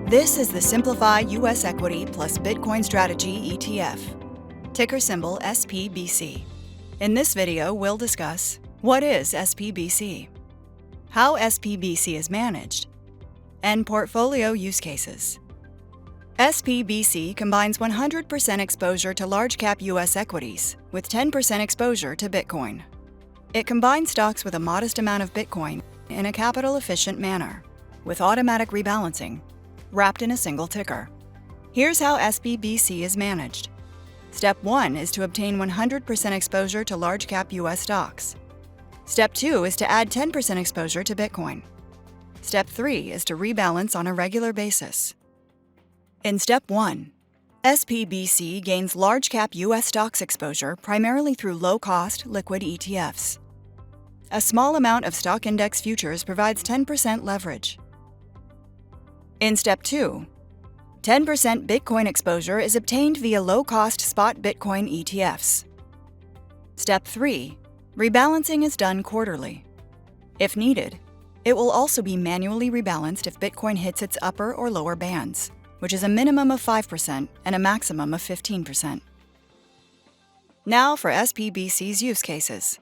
This is the Simplify U.S. Equity plus Bitcoin Strategy ETF, ticker symbol SPBC. In this video, we'll discuss what is SPBC, how SPBC is managed, and portfolio use cases. SPBC combines 100% exposure to large-cap U.S. equities with 10% exposure to Bitcoin. It combines stocks with a modest amount of Bitcoin in a capital-efficient manner, with automatic rebalancing, wrapped in a single ticker. Here's how SPBC is managed. Step 1 is to obtain 100% exposure to large-cap U.S. stocks. Step 2 is to add 10% exposure to Bitcoin. Step 3 is to rebalance on a regular basis. In Step 1, SPBC gains large-cap U.S. stocks exposure primarily through low-cost, liquid ETFs. A small amount of stock index futures provides 10% leverage. In Step 2, 10% Bitcoin exposure is obtained via low-cost spot Bitcoin ETFs. Step 3, rebalancing is done quarterly. If needed, it will also be manually rebalanced if Bitcoin hits its upper or lower bands, which is a minimum of 5% and a maximum of 15%. Now for SPBC's use cases.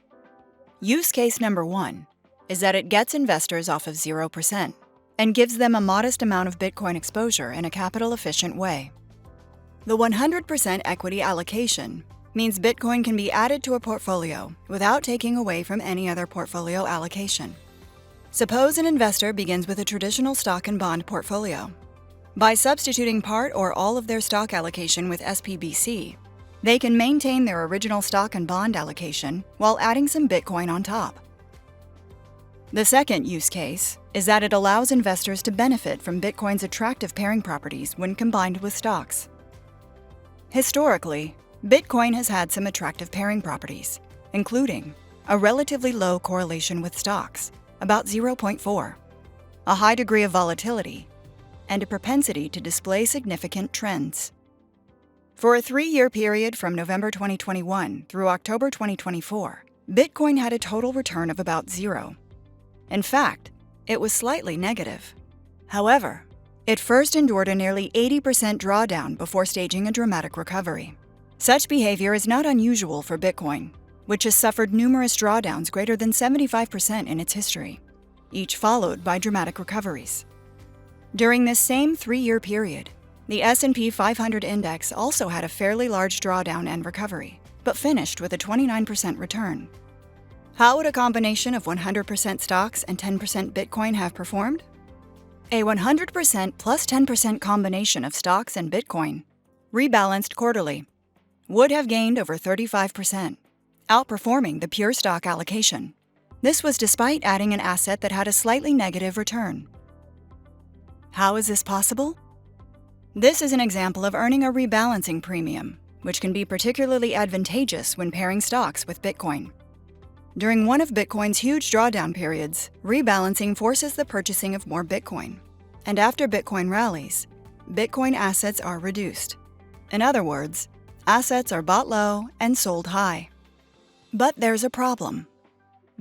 Use case number 1 is that it gets investors off of 0% and gives them a modest amount of Bitcoin exposure in a capital-efficient way. The 100% equity allocation means Bitcoin can be added to a portfolio without taking away from any other portfolio allocation. Suppose an investor begins with a traditional stock and bond portfolio. By substituting part or all of their stock allocation with SPBC, they can maintain their original stock and bond allocation while adding some Bitcoin on top. The second use case is that it allows investors to benefit from Bitcoin's attractive pairing properties when combined with stocks. Historically, Bitcoin has had some attractive pairing properties, including a relatively low correlation with stocks, about 0.4, a high degree of volatility, and a propensity to display significant trends. For a 3-year period from November 2021 through October 2024, Bitcoin had a total return of about 0. In fact, it was slightly negative. However, it first endured a nearly 80% drawdown before staging a dramatic recovery. Such behavior is not unusual for Bitcoin, which has suffered numerous drawdowns greater than 75% in its history, each followed by dramatic recoveries. During this same 3-year period, the S&P 500 index also had a fairly large drawdown and recovery, but finished with a 29% return. How would a combination of 100% stocks and 10% Bitcoin have performed? A 100% plus 10% combination of stocks and Bitcoin, rebalanced quarterly, would have gained over 35%, outperforming the pure stock allocation. This was despite adding an asset that had a slightly negative return. How is this possible? This is an example of earning a rebalancing premium, which can be particularly advantageous when pairing stocks with Bitcoin. During one of Bitcoin's huge drawdown periods, rebalancing forces the purchasing of more Bitcoin. And after Bitcoin rallies, Bitcoin assets are reduced. In other words, assets are bought low and sold high. But there's a problem.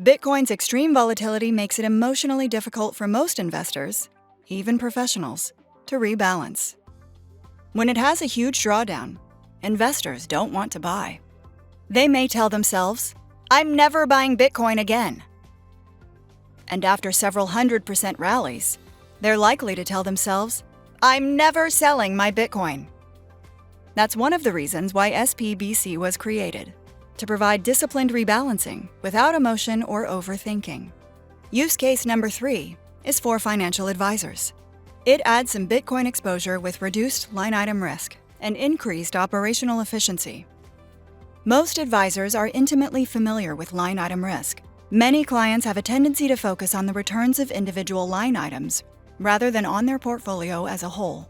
Bitcoin's extreme volatility makes it emotionally difficult for most investors, even professionals, to rebalance. When it has a huge drawdown, investors don't want to buy. They may tell themselves, "I'm never buying Bitcoin again." And after several 100% rallies, they're likely to tell themselves, "I'm never selling my Bitcoin." That's one of the reasons why SPBC was created, to provide disciplined rebalancing without emotion or overthinking. Use case number 3 is for financial advisors. It adds some Bitcoin exposure with reduced line item risk and increased operational efficiency. Most advisors are intimately familiar with line item risk. Many clients have a tendency to focus on the returns of individual line items rather than on their portfolio as a whole.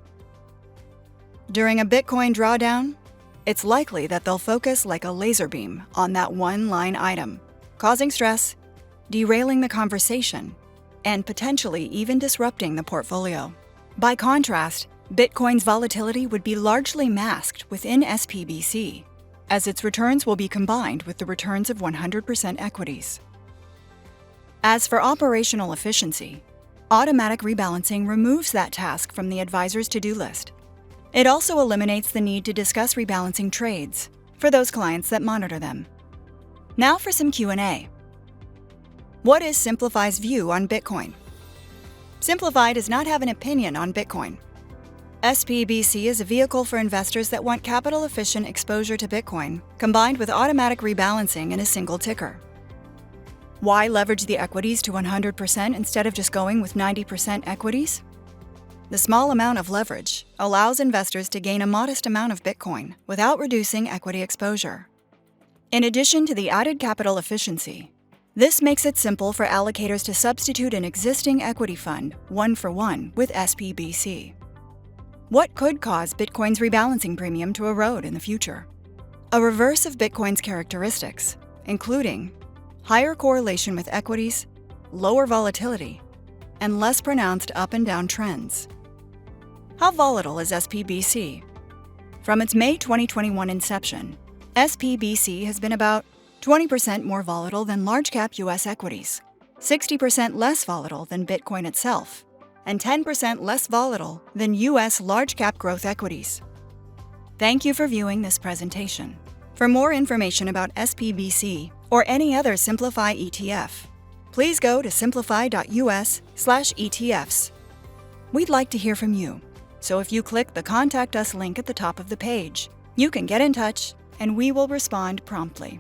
During a Bitcoin drawdown, it's likely that they'll focus like a laser beam on that one line item, causing stress, derailing the conversation, and potentially even disrupting the portfolio. By contrast, Bitcoin's volatility would be largely masked within SPBC, as its returns will be combined with the returns of 100% equities. As for operational efficiency, Automatic rebalancing removes that task from the advisor's to-do list. It also eliminates the need to discuss rebalancing trades for those clients that monitor them. Now for some Q&A. What is Simplify's view on Bitcoin? Simplify does not have an opinion on Bitcoin. SPBC is a vehicle for investors that want capital-efficient exposure to Bitcoin, combined with automatic rebalancing in a single ticker. Why leverage the equities to 100% instead of just going with 90% equities? The small amount of leverage allows investors to gain a modest amount of Bitcoin without reducing equity exposure. In addition to the added capital efficiency, this makes it simple for allocators to substitute an existing equity fund one-for-one with SPBC. What could cause Bitcoin's rebalancing premium to erode in the future? A reverse of Bitcoin's characteristics, including higher correlation with equities, lower volatility, and less pronounced up and down trends. How volatile is SPBC? From its May 2021 inception, SPBC has been about 20% more volatile than large-cap U.S. equities, 60% less volatile than Bitcoin itself, and 10% less volatile than U.S. large-cap growth equities. Thank you for viewing this presentation. For more information about SPBC or any other Simplify ETF, please go to simplify.us/ETFs. We'd like to hear from you, so if you click the Contact Us link at the top of the page, you can get in touch and we will respond promptly.